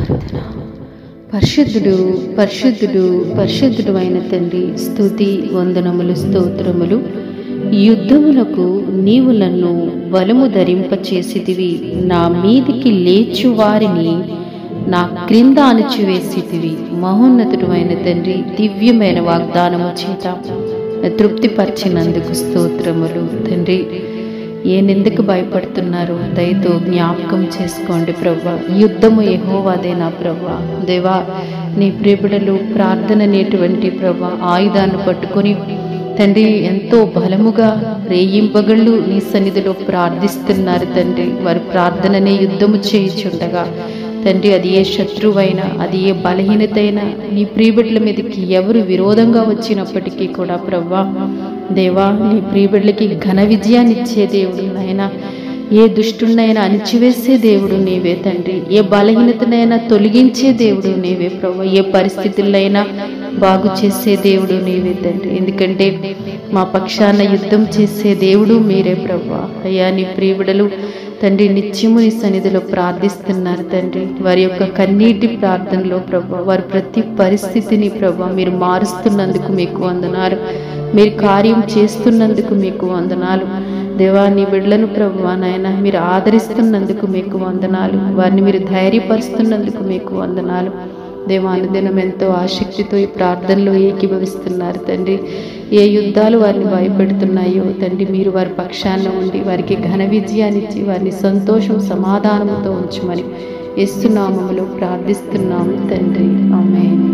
ప్రార్థన. పరిశుద్ధుడు పరిశుద్ధుడు పరిశుద్ధుడు అయిన తండ్రి, స్తుతి వందనములు స్తోత్రములు. యుద్ధములకు నీవు నన్ను బలము ధరింపచేసితివి, నా మీదికి లేచు వారిని నా క్రింద అణచివేసితివి. మహోన్నతుడు అయిన తండ్రి, దివ్యమైన వాగ్దానము చేత తృప్తిపరిచినందుకు స్తోత్రములు తండ్రి. ఏనెందుకు భయపడుతున్నారు? దయతో జ్ఞాపకం చేసుకోండి ప్రభా. యుద్ధము యెహోవాదే నా ప్రభా. దేవా, నీ ప్రియబిడలు ప్రార్థన అనేటువంటి ప్రభా ఆయుధాన్ని పట్టుకొని తండ్రి ఎంతో బలముగా రేయింబగళ్ళు నీ సన్నిధిలో ప్రార్థిస్తున్నారు తండ్రి. వారి ప్రార్థననే యుద్ధము చేయుచుండగా తండ్రి, అది ఏ శత్రువైనా, అది ఏ బలహీనతైనా నీ ప్రియబిడ్డల మీదకి ఎవరు విరోధంగా వచ్చినప్పటికీ కూడా ప్రభా దేవా, నీ ప్రియబిడ్డలకి ఘన విజయాన్ని ఇచ్చే దేవుడు నాయనా. ఏ దుష్టునైనా అణిచివేసే దేవుడు నీవే తండ్రి. ఏ బలహీనతనైనా తొలగించే దేవుడు నీవే ప్రభా. ఏ పరిస్థితులైనా బాగు చేసే దేవుడు నీవే తండ్రి. ఎందుకంటే మా పక్షాన యుద్ధం చేసే దేవుడు మీరే ప్రభా. అయ్యా, నీ ప్రియబిడలు తండ్రి నిత్యము నీ సన్నిధిలో ప్రార్థిస్తున్నారు తండ్రి. వారి యొక్క కన్నీటి ప్రార్థనలో ప్రభా, వారి ప్రతి పరిస్థితిని ప్రభా మీరు మారుస్తున్నందుకు మీకు వందనాలు. మీరు కార్యం చేస్తున్నందుకు మీకు వందనాలు దేవా. నీ బిడ్డలను ప్రభువా నాయన మీరు ఆదరిస్తున్నందుకు మీకు వందనాలు. వారిని మీరు ధైర్యపరుస్తున్నందుకు మీకు వందనాలు దేవా. అనుదినం ఎంతో ఆసక్తితో ఈ ప్రార్థనలో ఏకీభవిస్తున్నారు తండ్రి. ఏ యుద్ధాలు వారిని భయపెడుతున్నాయో తండ్రి, మీరు వారి పక్షాన ఉండి వారికి ఘన విజయాన్నిచ్చి వారిని సంతోషం సమాధానంతో ఉంచమని యేసు నామములో ప్రార్థిస్తున్నాము తండ్రి. ఆమేన్.